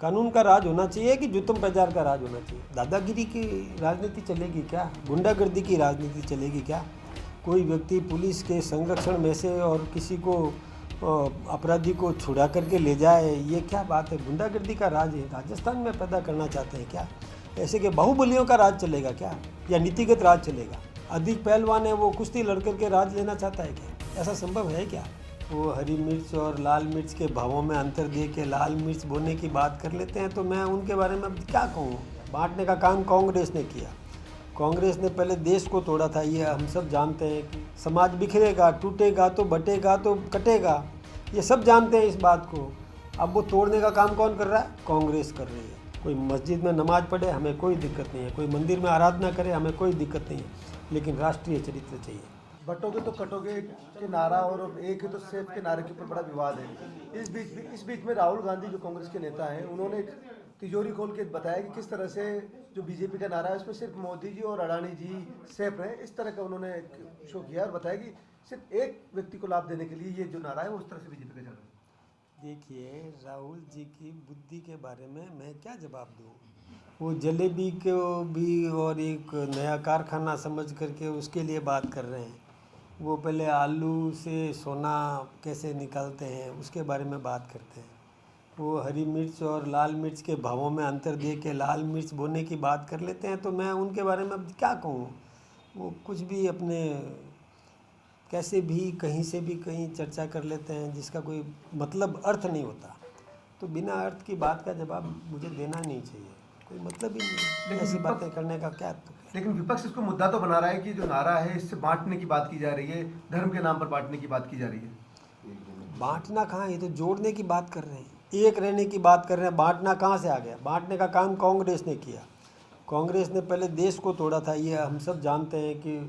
कानून का राज होना चाहिए कि जुत्तम प्रचार का राज होना चाहिए? दादागिरी की राजनीति चलेगी क्या? गुंडागर्दी की राजनीति चलेगी क्या? कोई व्यक्ति पुलिस के संरक्षण में से और किसी को अपराधी को छुड़ा करके ले जाए, ये क्या बात है? गुंडागर्दी का राज है राजस्थान में पैदा करना चाहते हैं क्या? ऐसे के बाहुबलियों का राज चलेगा क्या, या नीतिगत राज चलेगा? अधिक पहलवान है वो कुश्ती लड़ करके राज लेना चाहता है क्या? ऐसा संभव है क्या? वो हरी मिर्च और लाल मिर्च के भावों में अंतर दे के लाल मिर्च बोने की बात कर लेते हैं, तो मैं उनके बारे में क्या कहूँ? बांटने का काम कांग्रेस ने किया। कांग्रेस ने पहले देश को तोड़ा था, ये हम सब जानते हैं कि समाज बिखरेगा, टूटेगा तो बटेगा तो कटेगा, ये सब जानते हैं इस बात को। अब वो तोड़ने का काम कौन कर रहा है? कांग्रेस कर रही है। कोई मस्जिद में नमाज पढ़े, हमें कोई दिक्कत नहीं है, कोई मंदिर में आराधना करे, हमें कोई दिक्कत नहीं है, लेकिन राष्ट्रीय चरित्र चाहिए। बटोगे तो कटोगे के नारा और एक है तो सेफ के नारे के ऊपर बड़ा विवाद है। इस बीच में राहुल गांधी जो कांग्रेस के नेता हैं, उन्होंने एक तिजोरी खोल के बताया कि किस तरह से जो बीजेपी का नारा है उसमें सिर्फ मोदी जी और अडानी जी सेफ रहे, इस तरह का उन्होंने शो किया और बताया कि सिर्फ एक व्यक्ति को लाभ देने के लिए ये जो नारा है वो उस तरह से बीजेपी का चल रहा है। देखिए, राहुल जी की बुद्धि के बारे में मैं क्या जवाब दूँ? वो जलेबी को भी और एक नया कारखाना समझ करके उसके लिए बात कर रहे हैं। वो पहले आलू से सोना कैसे निकालते हैं उसके बारे में बात करते हैं। वो हरी मिर्च और लाल मिर्च के भावों में अंतर दे के लाल मिर्च बोने की बात कर लेते हैं, तो मैं उनके बारे में क्या कहूँ? वो कुछ भी अपने कैसे भी कहीं से भी कहीं चर्चा कर लेते हैं जिसका कोई मतलब अर्थ नहीं होता। तो बिना अर्थ की बात का जवाब मुझे देना नहीं चाहिए, कोई मतलब ही नहीं ऐसी बातें करने का। क्या तो लेकिन विपक्ष इसको मुद्दा तो बना रहा है कि जो नारा है इससे बांटने की बात की जा रही है, धर्म के नाम पर बांटने की बात की जा रही है। बांटना कहाँ, ये तो जोड़ने की बात कर रहे हैं, एक रहने की बात कर रहे हैं। बांटना कहाँ से आ गया? बांटने का काम कांग्रेस ने किया। कांग्रेस ने पहले देश को तोड़ा था, ये हम सब जानते हैं कि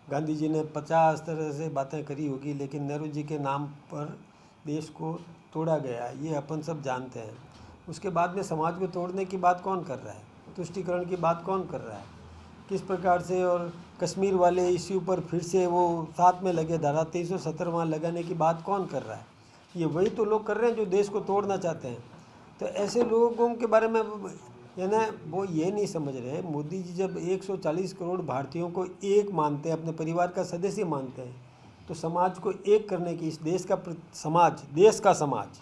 गांधी जी ने 50 तरह से बातें करी होगी, लेकिन नेहरू जी के नाम पर देश को तोड़ा गया, ये अपन सब जानते हैं। उसके बाद में समाज को तोड़ने की बात कौन कर रहा है? तुष्टीकरण की बात कौन कर रहा है? किस प्रकार से? और कश्मीर वाले इश्यू पर फिर से वो साथ में लगे, धारा 370 वहाँ लगाने की बात कौन कर रहा है? ये वही तो लोग कर रहे हैं जो देश को तोड़ना चाहते हैं। तो ऐसे लोगों के बारे में यानी वो ये नहीं समझ रहे, मोदी जी जब 140 करोड़ भारतीयों को एक मानते हैं, अपने परिवार का सदस्य मानते हैं, तो समाज को एक करने की, इस देश का समाज, देश का समाज,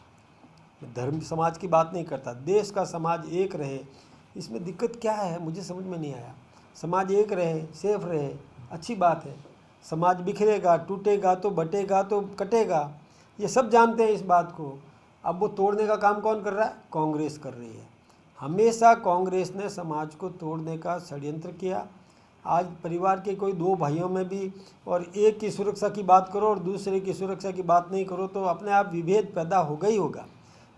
धर्म समाज की बात नहीं करता, देश का समाज एक रहे, इसमें दिक्कत क्या है? मुझे समझ में नहीं आया। समाज एक रहे, सेफ रहे, अच्छी बात है। समाज बिखरेगा, टूटेगा तो बटेगा तो कटेगा, ये सब जानते हैं इस बात को। अब वो तोड़ने का काम कौन कर रहा है? कांग्रेस कर रही है। हमेशा कांग्रेस ने समाज को तोड़ने का षड्यंत्र किया। आज परिवार के कोई दो भाइयों में भी और एक की सुरक्षा की बात करो और दूसरे की सुरक्षा की बात नहीं करो, तो अपने आप विभेद पैदा होगा ही होगा।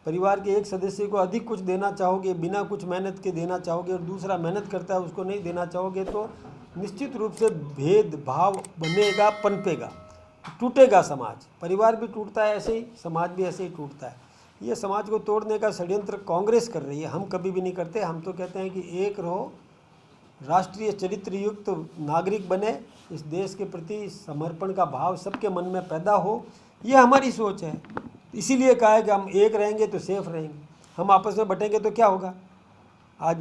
परिवार के एक सदस्य को अधिक कुछ देना चाहोगे, बिना कुछ मेहनत के देना चाहोगे, और दूसरा मेहनत करता है उसको नहीं देना चाहोगे, तो निश्चित रूप से भेदभाव बनेगा, पनपेगा, टूटेगा समाज। परिवार भी टूटता है ऐसे ही, समाज भी ऐसे ही टूटता है। ये समाज को तोड़ने का षड्यंत्र कांग्रेस कर रही है, हम कभी भी नहीं करते। हम तो कहते हैं कि एक रहो, राष्ट्रीय चरित्र युक्त नागरिक बने, इस देश के प्रति समर्पण का भाव सबके मन में पैदा हो, ये हमारी सोच है। इसीलिए कहा है कि हम एक रहेंगे तो सेफ रहेंगे। हम आपस में बटेंगे तो क्या होगा? आज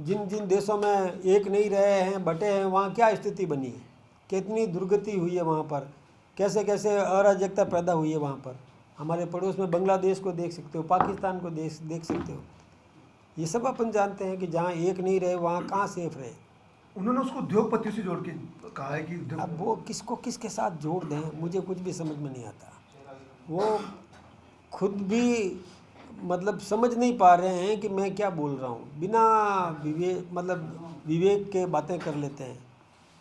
जिन जिन देशों में एक नहीं रहे हैं, बटे हैं, वहाँ क्या स्थिति बनी है, कितनी दुर्गति हुई है वहाँ पर, कैसे कैसे अराजकता पैदा हुई है वहाँ पर। हमारे पड़ोस में बांग्लादेश को देख सकते हो, पाकिस्तान को देख सकते हो। ये सब अपन जानते हैं कि जहाँ एक नहीं रहे वहाँ कहाँ सेफ रहे। उन्होंने उसको उद्योगपतियों से जोड़ के कहा है कि अब वो किसको किसके साथ जोड़ दें, मुझे कुछ भी समझ में नहीं आता। वो खुद भी मतलब समझ नहीं पा रहे हैं कि मैं क्या बोल रहा हूँ। बिना विवेक के बातें कर लेते हैं।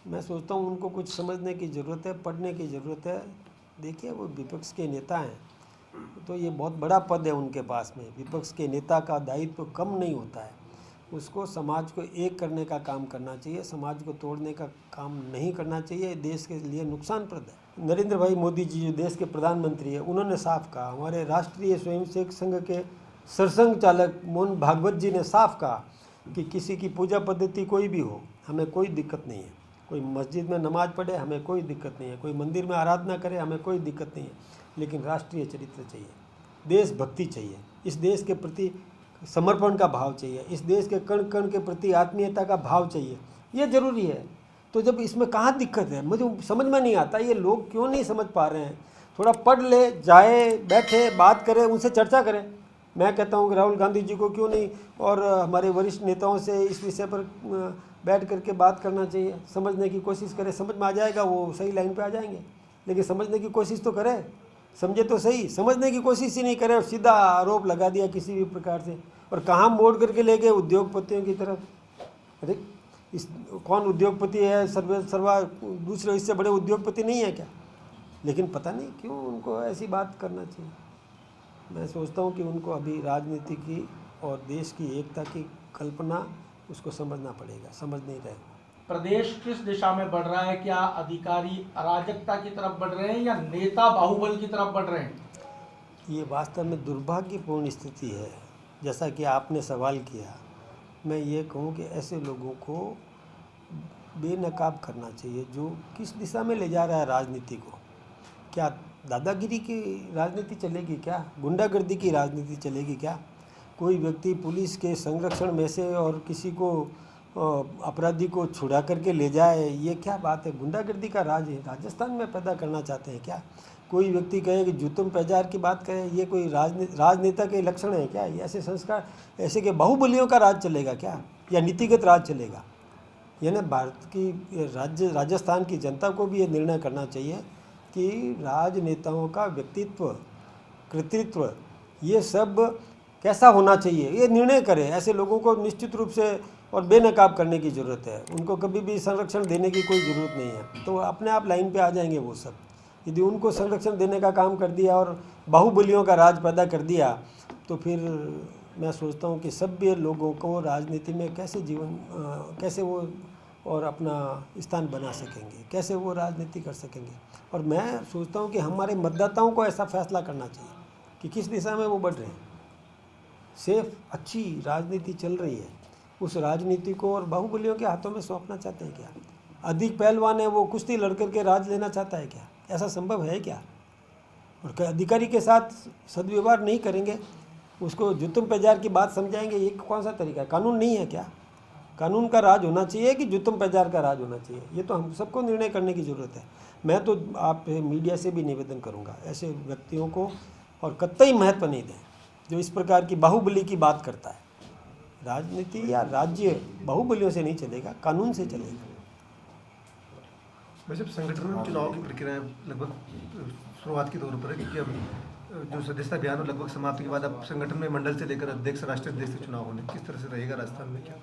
मैं सोचता हूँ उनको कुछ समझने की ज़रूरत है, पढ़ने की ज़रूरत है। देखिए, वो विपक्ष के नेता हैं, तो ये बहुत बड़ा पद है उनके पास में। विपक्ष के नेता का दायित्व तो कम नहीं होता है। उसको समाज को एक करने का काम करना चाहिए, समाज को तोड़ने का काम नहीं करना चाहिए। देश के लिए नुकसानप्रद है। नरेंद्र भाई मोदी जी जो देश के प्रधानमंत्री हैं, उन्होंने साफ कहा। हमारे राष्ट्रीय स्वयंसेवक संघ के सरसंघ चालक मोहन भागवत जी ने साफ कहा कि किसी की पूजा पद्धति कोई भी हो, हमें कोई दिक्कत नहीं है। कोई मस्जिद में नमाज पढ़े, हमें कोई दिक्कत नहीं है। कोई मंदिर में आराधना करे, हमें कोई दिक्कत नहीं है, लेकिन राष्ट्रीय चरित्र चाहिए, देशभक्ति चाहिए, इस देश के प्रति समर्पण का भाव चाहिए, इस देश के कण कण के प्रति आत्मीयता का भाव चाहिए, ये ज़रूरी है। तो जब इसमें कहाँ दिक्कत है, मुझे समझ में नहीं आता ये लोग क्यों नहीं समझ पा रहे हैं। थोड़ा पढ़ ले, जाए, बैठे, बात करें, उनसे चर्चा करें। मैं कहता हूँ कि राहुल गांधी जी को क्यों नहीं और हमारे वरिष्ठ नेताओं से इस विषय पर बैठ करके बात करना चाहिए, समझने की कोशिश करें। समझ में आ जाएगा, वो सही लाइन पे आ जाएंगे। लेकिन समझने की कोशिश तो करें, समझे तो सही। समझने की कोशिश ही नहीं करे और सीधा आरोप लगा दिया किसी भी प्रकार से, और कहाँ मोड़ करके ले गए उद्योगपतियों की तरफ। अरे इस कौन उद्योगपति है, सर्वा दूसरे इससे बड़े उद्योगपति नहीं है क्या? लेकिन पता नहीं क्यों उनको ऐसी बात करना चाहिए। मैं सोचता हूँ कि उनको अभी राजनीति की और देश की एकता की कल्पना उसको समझना पड़ेगा, समझ नहीं रहे। प्रदेश किस दिशा में बढ़ रहा है? क्या अधिकारी अराजकता की तरफ बढ़ रहे हैं या नेता बाहुबल की तरफ बढ़ रहे हैं? ये वास्तव में दुर्भाग्यपूर्ण स्थिति है। जैसा कि आपने सवाल किया, मैं ये कहूँ कि ऐसे लोगों को बेनकाब करना चाहिए जो किस दिशा में ले जा रहा है राजनीति को। क्या दादागिरी की राजनीति चलेगी क्या? गुंडागर्दी की राजनीति चलेगी क्या? कोई व्यक्ति पुलिस के संरक्षण में से और किसी को अपराधी को छुड़ा करके ले जाए, ये क्या बात है? गुंडागर्दी का राज है राजस्थान में पैदा करना चाहते हैं क्या? कोई व्यक्ति कहे कि जूतम पैजार की बात करे, ये कोई राजनेता के लक्षण है क्या? ये ऐसे संस्कार, ऐसे के बाहुबलियों का राज चलेगा क्या, या नीतिगत राज चलेगा? यानी भारत की राजस्थान की जनता को भी ये निर्णय करना चाहिए कि राजनेताओं का व्यक्तित्व, कृतित्व, ये सब कैसा होना चाहिए, ये निर्णय करें। ऐसे लोगों को निश्चित रूप से और बेनकाब करने की ज़रूरत है। उनको कभी भी संरक्षण देने की कोई ज़रूरत नहीं है, तो अपने आप लाइन पे आ जाएंगे वो सब। यदि उनको संरक्षण देने का काम कर दिया और बाहुबलियों का राज पैदा कर दिया, तो फिर मैं सोचता हूँ कि सभ्य लोगों को राजनीति में कैसे वो और अपना स्थान बना सकेंगे, कैसे वो राजनीति कर सकेंगे। और मैं सोचता हूँ कि हमारे मतदाताओं को ऐसा फैसला करना चाहिए कि किस दिशा में वो बढ़ रहे हैं। सेफ अच्छी राजनीति चल रही है, उस राजनीति को और बाहुबलियों के हाथों में सौंपना चाहते हैं क्या? अधिक पहलवान है, वो कुश्ती लड़ करके राज लेना चाहता है क्या? ऐसा संभव है क्या? और अधिकारी के साथ सदव्यवहार नहीं करेंगे, उसको जुतम पैजार की बात समझाएंगे, ये कौन सा तरीका है? कानून नहीं है क्या? कानून का राज होना चाहिए कि जुतम पैजार का राज होना चाहिए? ये तो हम सबको निर्णय करने की ज़रूरत है। मैं तो आप मीडिया से भी निवेदन करूँगा, ऐसे व्यक्तियों को और कतई महत्व नहीं दें जो इस प्रकार की बाहुबली की बात करता है। राजनीति या राज्य बाहुबलियों से नहीं चलेगा, कानून से चलेगा। वैसे संगठन में चुनाव की प्रक्रिया लगभग शुरुआत के तौर पर है, क्योंकि अब जो सदस्यता अभियान हो लगभग समाप्ति के बाद अब संगठन में मंडल से लेकर अध्यक्ष, राष्ट्रीय अध्यक्ष के चुनाव होने, किस तरह से रहेगा राजस्थान में? क्या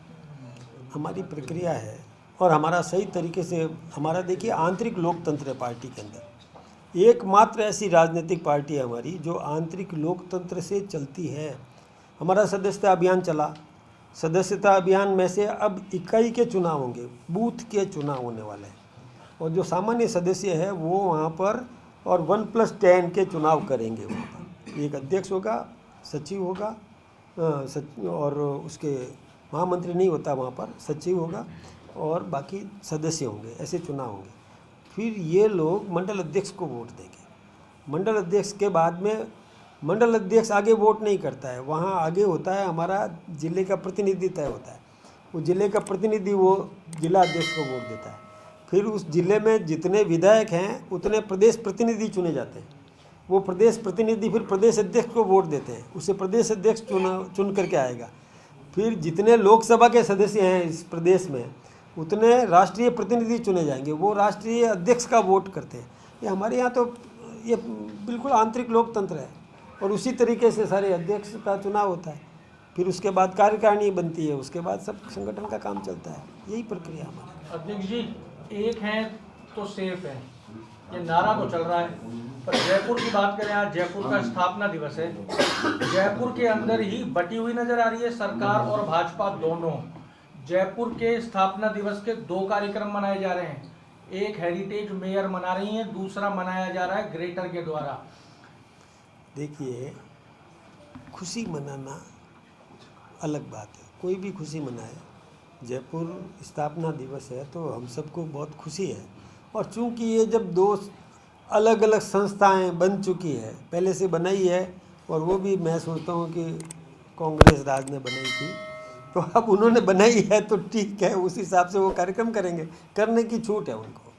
हमारी प्रक्रिया है और हमारा सही तरीके से हमारा, देखिए, आंतरिक लोकतंत्र है पार्टी के अंदर। एकमात्र ऐसी राजनीतिक पार्टी है हमारी जो आंतरिक लोकतंत्र से चलती है। हमारा सदस्यता अभियान चला, सदस्यता अभियान में से अब इकाई के चुनाव होंगे, बूथ के चुनाव होने वाले हैं, और जो सामान्य सदस्य है वो वहाँ पर और 1+10 के चुनाव करेंगे। वहाँ पर एक अध्यक्ष होगा, सचिव होगा, और उसके महामंत्री नहीं होता वहाँ पर, सचिव होगा और बाकी सदस्य होंगे, ऐसे चुनाव होंगे। फिर ये लोग मंडल अध्यक्ष को वोट देंगे। मंडल अध्यक्ष के बाद में मंडल अध्यक्ष आगे वोट नहीं करता है, वहाँ आगे होता है हमारा जिले का प्रतिनिधि तय होता है। वो जिले का प्रतिनिधि वो जिला अध्यक्ष को वोट देता है। फिर उस जिले में जितने विधायक हैं उतने प्रदेश प्रतिनिधि चुने जाते हैं। वो प्रदेश प्रतिनिधि फिर प्रदेश अध्यक्ष को वोट देते हैं, उसे प्रदेश अध्यक्ष चुन करके आएगा। फिर जितने लोकसभा के सदस्य हैं इस प्रदेश में उतने राष्ट्रीय प्रतिनिधि चुने जाएंगे, वो राष्ट्रीय अध्यक्ष का वोट करते हैं। ये हमारे यहाँ तो ये बिल्कुल आंतरिक लोकतंत्र है, और उसी तरीके से सारे अध्यक्ष का चुनाव होता है। फिर उसके बाद कार्यकारिणी बनती है, उसके बाद सब संगठन का काम चलता है। यही प्रक्रिया हमारी। अध्यक्ष जी, एक हैं तो सेफ है, ये नारा तो चल रहा है, पर जयपुर की बात करें, आज जयपुर का स्थापना दिवस है। जयपुर के अंदर ही बटी हुई नजर आ रही है सरकार और भाजपा दोनों। जयपुर के स्थापना दिवस के 2 कार्यक्रम मनाए जा रहे हैं, एक हेरिटेज मेयर मना रही है, दूसरा मनाया जा रहा है ग्रेटर के द्वारा। देखिए, खुशी मनाना अलग बात है, कोई भी खुशी मनाए। जयपुर स्थापना दिवस है तो हम सबको बहुत खुशी है। और चूंकि ये जब 2 अलग अलग संस्थाएं बन चुकी है, पहले से बनाई है, और वो भी मैं सोचता हूँ कि कांग्रेस राज ने बनाई थी, तो अब उन्होंने बनाई है तो ठीक है, उस हिसाब से वो कार्यक्रम करेंगे, करने की छूट है उनको।